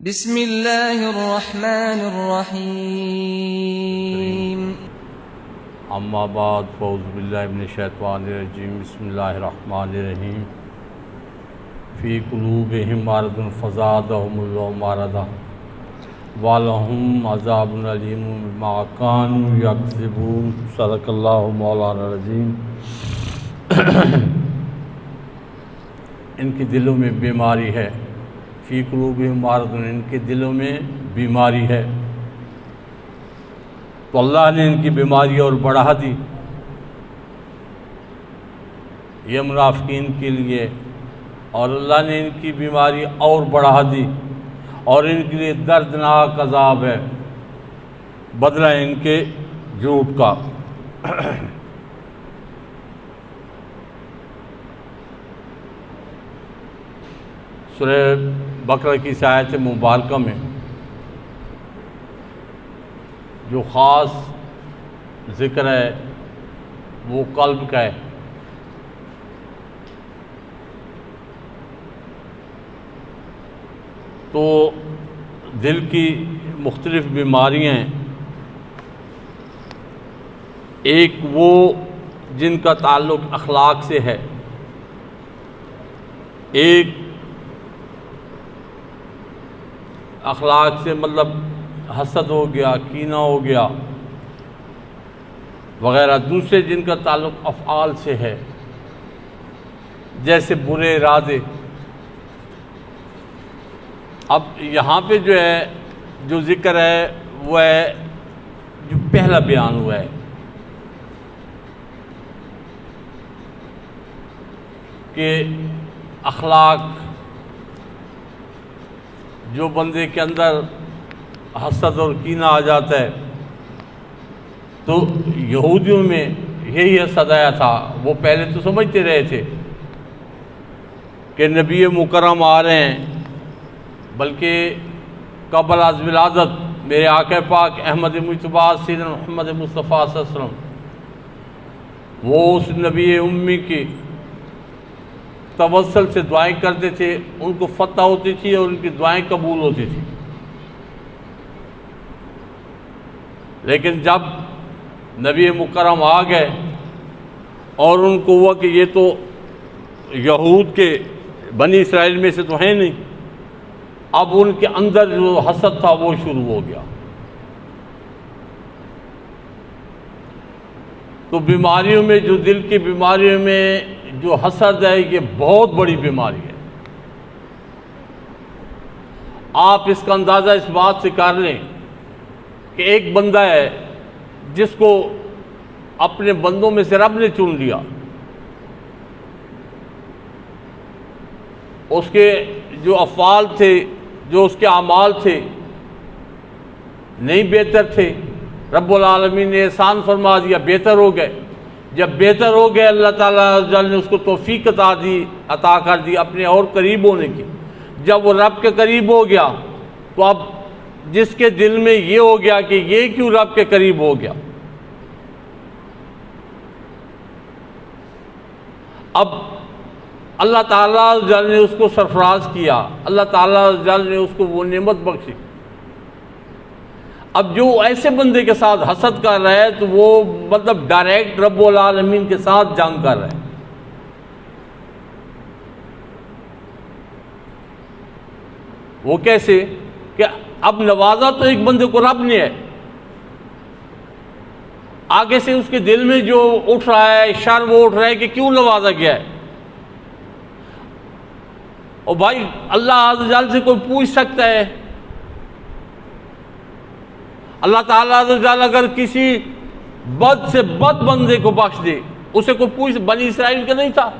बिस्मिल्लाहिर्रहमानिर्रहीम। अम्मा बाद फ़ौज़ु बिल्लाहि मिनश्शैतानिर्रजीम। बिस्मिल्लाहिर्रहमानिर्रहीम। फ़ी क़ुलूबिहिम मरदुन फ़ज़ादहुमुल्लाहु मरदा वलहुम अज़ाबुन अलीमुम बिमा कानू यक्ज़िबून। सदक़ल्लाहु मौलाना अज़ीम। इनके दिलों में बीमारी है। फ़ी क़ुलूबिहिम मरदुन, इनके दिलों में बीमारी है, तो अल्लाह ने इनकी बीमारी और बढ़ा दी। ये मुनाफ़िकीन के लिए, और अल्लाह ने इनकी बीमारी और बढ़ा दी, और इनके लिए दर्दनाक अज़ाब है, बदला है इनके झूठ का। सूरह बकरा की आयत मुबारक में जो ख़ास ज़िक्र है वो क़ल्ब का है। तो दिल की मुख्तलिफ़ बीमारियाँ हैं। एक वो जिनका ताल्लुक़ अखलाक से है, एक अखलाक से मतलब हसद हो गया, कीना हो गया वग़ैरह। दूसरे जिनका ताल्लुक़ अफ़आल से है, जैसे बुरे इरादे। अब यहाँ पे जो है, जो ज़िक्र है वो है जो पहला बयान हुआ है कि अखलाक जो बंदे के अंदर हसद और कीना आ जाता है, तो यहूदियों में यही हसद आया था। वो पहले तो समझते रहे थे कि नबी मुकर्रम आ रहे हैं, बल्कि कबल अज़ विलादत मेरे आक़ा पाक अहमद मुज्तबा सय्यदना मुहम्मद मुस्तफ़ा सल्लल्लाहु अलैहि वसल्लम, वो उस नबी उम्मी की तवस्सुल से दुआएं करते थे, उनको फतह होती थी और उनकी दुआएं कबूल होती थी। लेकिन जब नबी मुकर्रम आ गए और उनको हुआ कि ये तो यहूद के बनी इसराइल में से तो हैं नहीं, अब उनके अंदर जो हसद था वो शुरू हो गया। तो बीमारियों में, जो दिल की बीमारियों में जो हसद है, ये बहुत बड़ी बीमारी है। आप इसका अंदाज़ा इस बात से कर लें कि एक बंदा है जिसको अपने बंदों में से रब ने चुन लिया, उसके जो अफ़आल थे, जो उसके अमाल थे, नहीं बेहतर थे। रब्बुल आलमीन ने एहसान फरमा दिया, बेहतर हो गए। जब बेहतर हो गए, अल्लाह ताला ने उसको तौफीक अता कर दी अपने और करीब होने की। जब वो रब के करीब हो गया, तो अब जिसके दिल में ये हो गया कि ये क्यों रब के करीब हो गया, अब अल्लाह ताला ने उसको सरफराज किया, अल्लाह ताला ने उसको वो नेमत बख्शी। अब जो ऐसे बंदे के साथ हसद कर रहा है, तो वो मतलब डायरेक्ट रब्बुल आलमीन के साथ जंग कर रहा है। वो कैसे कि अब नवाजा तो एक बंदे को रब ने है, आगे से उसके दिल में जो उठ रहा है शर, वो उठ रहा है कि क्यों नवाजा गया है। और भाई अल्लाह अज़्ज़ वजल से कोई पूछ सकता है? अल्लाह ताला अज़्ज़ वजल अगर किसी बद से बद बंदे को बख्श दे, उसे कोई पूछ, बनी इसराइल का नहीं था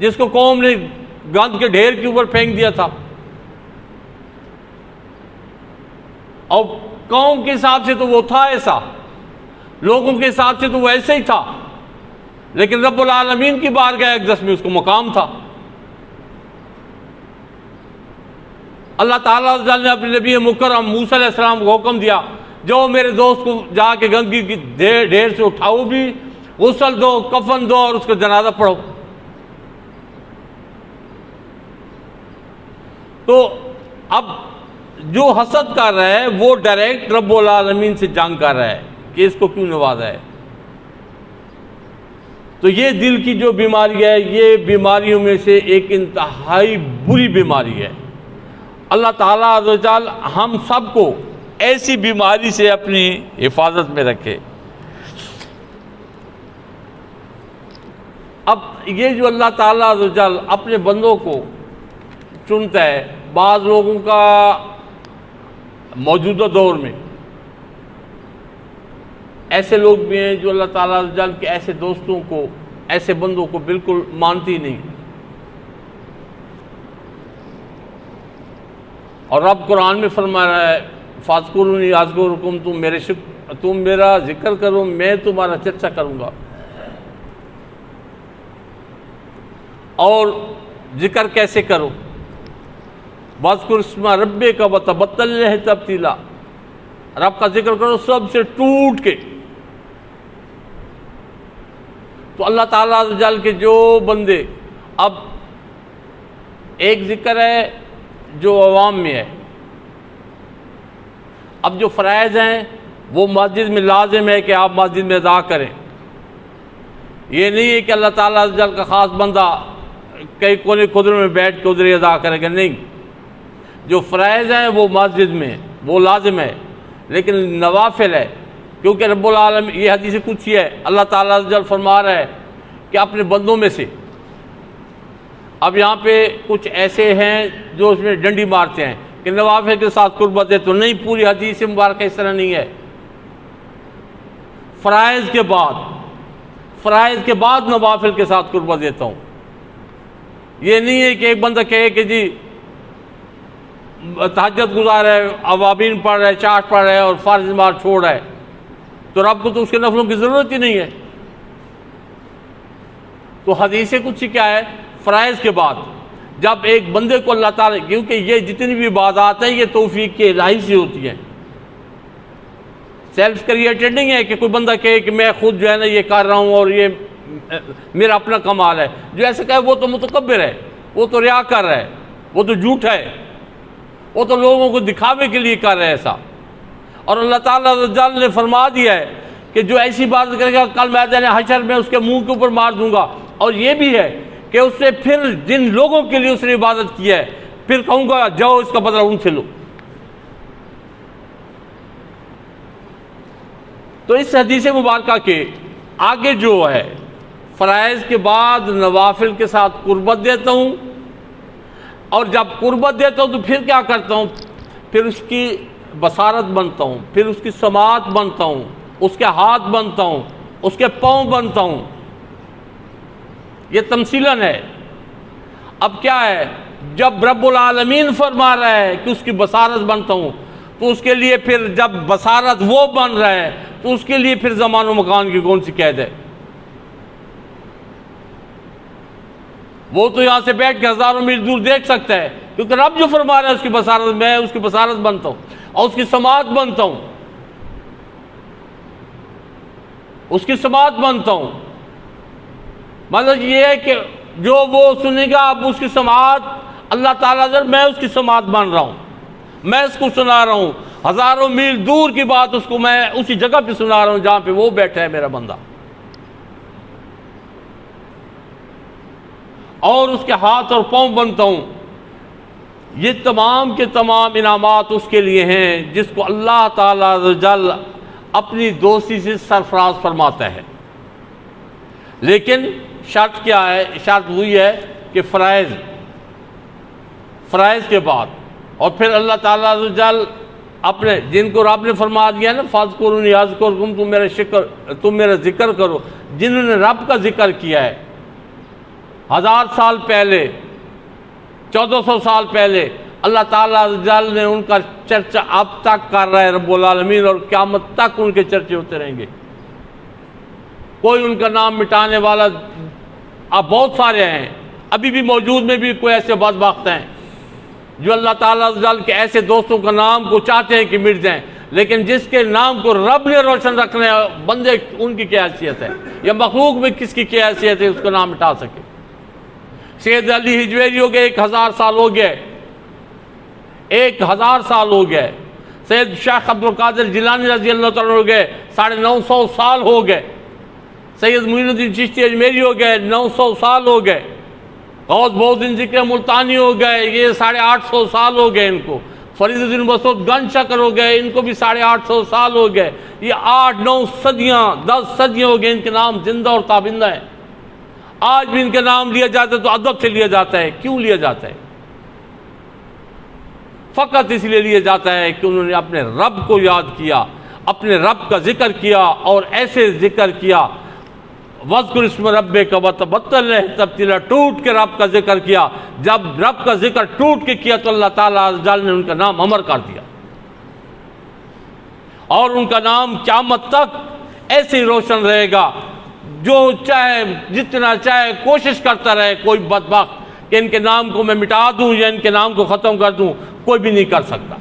जिसको कौम ने गंद के ढेर के ऊपर फेंक दिया था, और कौम के हिसाब से तो वो था ऐसा, लोगों के हिसाब से तो वो ऐसे ही था, लेकिन रब्बुल आलमीन की बारगाह अक़दस में उसको मकाम था। अल्लाह ताला ने अपने नबी मुकर्रम मूसा अलैहिस्सलाम को हुक्म दिया, जो मेरे दोस्त को जाके गंदगी की ढेर से उठाओ, भी गुस्ल दो, कफन दो और उसका जनाजा पढ़ो। तो अब जो हसद कर रहा है वो डायरेक्ट रब्बुल आलमीन से जंग कर रहा है कि इसको क्यों नवाजा है। तो ये दिल की जो बीमारी है, ये बीमारियों में से एक इंतहाई बुरी बीमारी है। अल्लाह ताला अज़्ज़ व जल हम सबको ऐसी बीमारी से अपनी हिफाजत में रखे। अब ये जो अल्लाह ताला अज़्ज़ व जल अपने बंदों को चुनता है, बाज़ लोगों का मौजूदा दौर में ऐसे लोग भी हैं जो अल्लाह ताला अज़्ज़ व जल के ऐसे दोस्तों को, ऐसे बंदों को बिल्कुल मानती ही नहीं। और रब कुरान में फरमा रहा है, फाज़कुरूनी अज़कुरुकुम, तुम मेरा जिक्र करो, मैं तुम्हारा चर्चा करूँगा। और जिक्र कैसे करो? वज़कुर इस्मा रब्बिका वतबत्तल इलैहि तब्तीला, रब का जिक्र करो सबसे टूट के। तो अल्लाह ताला अज़्ज़ व जल के जो बंदे, अब एक जिक्र है जो अवाम में है, अब जो फ़राइज़ हैं वो मस्जिद में लाजिम है कि आप मस्जिद में अदा करें। ये नहीं है कि अल्लाह ताला अज़्ज़ व जल का ख़ास बंदा कई कोने खुदरे में बैठ के उधर अदा करेगा, नहीं। जो फ़राइज़ हैं वो मस्जिद में वो लाजिम है, लेकिन नवाफिल है, क्योंकि रब्बुल आलमीन, ये हदीस कुदसी है, अल्लाह ताला अज़्ज़ व जल फरमा रहा है कि अपने बंदों में से, अब यहाँ पे कुछ ऐसे हैं जो उसमें डंडी मारते हैं कि नवाफिल के साथ कुर्बत है, तो नहीं, पूरी हदीस मुबारक इस तरह नहीं है। फ़राइज़ के बाद नवाफिल के साथ कुर्बत देता हूँ। ये नहीं है कि एक बंदा कहे कि जी तहज्जुद गुजार है, अवाबीन पढ़ रहा है, चाट पढ़ रहा है और फ़र्ज़ नमाज़ छोड़ रहा है, तो रब को तो उसके नफलों की ज़रूरत ही नहीं है। तो हदीस कुदसी क्या है? फ़राइज़ के बाद जब एक बंदे को अल्लाह ताला, क्योंकि ये जितनी भी इबादत हैं ये तौफीक के इलाही से होती हैं, सेल्फ क्रिएटेड नहीं है कि कोई बंदा कहे कि मैं खुद जो है ना ये कर रहा हूँ और ये मेरा अपना कमाल है। जो ऐसे कहे वो तो मुतकब्बिर है, वो तो रिया कर रहा है, वो तो झूठा है, वो तो लोगों को दिखावे के लिए कर रहा है ऐसा। और अल्लाह ताला अज़्ज़ व जल ने फरमा दिया है कि जो ऐसी बात करेगा कल मैदान हशर में उसके मुंह के ऊपर मार दूंगा। और ये भी है कि उससे फिर जिन लोगों के लिए उसने इबादत की है, फिर कहूँगा जाओ इसका बदला उनसे लो। तो इस हदीस मुबारका के आगे जो है, फ़राइज़ के बाद नवाफिल के साथ कुर्बत देता हूँ, और जब कुर्बत देता हूँ तो फिर क्या करता हूँ? फिर उसकी बसारत बनता हूँ, फिर उसकी समात बनता हूँ, उसके हाथ बनता हूँ, उसके पाँव बनता हूँ। ये तमसीलन है। अब क्या है, जब रब्बुल आलमीन फरमा रहा है कि उसकी बसारत बनता हूँ, तो उसके लिए फिर जब बसारत वो बन रहा है तो उसके लिए फिर ज़मान व मकान की कौन सी कैद है? वो तो यहाँ से बैठ के हज़ारों मील दूर देख सकता है, क्योंकि रब जो फरमा रहा है उसकी बसारत, मैं उसकी बसारत बनता हूँ और उसकी समात बनता हूँ, उसकी समात बनता हूँ। मतलब ये है कि जो वो सुनेगा, अब उसकी समात अल्लाह ताला से, मैं उसकी समात बन रहा हूँ, मैं उसको सुना रहा हूँ। हज़ारों मील दूर की बात उसको मैं उसी जगह पे सुना रहा हूँ जहाँ पे वो बैठा है मेरा बंदा। और उसके हाथ और पाँव बनता हूँ। ये तमाम के तमाम इनामात उसके लिए हैं जिसको अल्लाह ताला जल अपनी दोस्ती से सरफराज फरमाता है। लेकिन शर्त क्या है? शर्त वही है कि फ़राइज़ के बाद, और फिर अल्लाह ताला जल अपने, जिनको रब ने फरमा दिया ना, फ़ाज़कुरूनी अज़कुरुकुम, तुम मेरा जिक्र करो, जिन्होंने रब का जिक्र किया है 1000 साल पहले, 1400 साल पहले, अल्लाह ताला जल ने उनका चर्चा अब तक कर रहा है रब्बुल आलमीन, और क़यामत तक उनके चर्चे होते रहेंगे। कोई उनका नाम मिटाने वाला, अब बहुत सारे हैं, अभी भी मौजूद में भी कोई ऐसे बदबख्त हैं जो अल्लाह ताला जल के ऐसे दोस्तों का नाम को चाहते हैं कि मिट जाएं, लेकिन जिसके नाम को रब ने रोशन रखना है, बंदे उनकी क्या हैसियत है या मखलूक में किसकी क्या हैसियत है उसका नाम मिटा सके। सैयद अली हिजवेरी हो गए, 1000 साल हो गए, 1000 साल हो गए। सैयद शेख अब्दुल कादिर जिलानी रजी अल्लाह तआला हो गए 950 साल हो गए। सैयद मुइनुद्दीन चिश्ती अजमेरी हो गए 900 साल हो गए। गौस बहुद्दीन ज़िक्र मुल्तानी हो गए, ये 850 साल हो गए इनको। फरीदुद्दीन मसूद गंज शकर हो गए, इनको भी 850 साल हो गए। ये 8-9 सदियाँ 10 सदियाँ हो गए, इनके नाम जिंदा और ताबिंदा है। आज भी इनके नाम लिया जाता है तो अदब से लिया जाता है। क्यों लिया जाता है? फ़कत इसलिए लिया जाता है कि उन्होंने अपने रब को याद किया, अपने रब का जिक्र किया और ऐसे जिक्र किया, वज़्कुर इस्म रब्बिक वतबत्तल तब्तीला, टूट के रब का जिक्र किया। जब रब का जिक्र टूट के किया तो अल्लाह ताला अज़्ज़ा ने उनका नाम अमर कर दिया और उनका नाम क़यामत तक ऐसे ही रोशन रहेगा। जो चाहे जितना चाहे कोशिश करता रहे कोई बदबख्त कि इनके नाम को मैं मिटा दूं या इनके नाम को ख़त्म कर दूं, कोई भी नहीं कर सकता।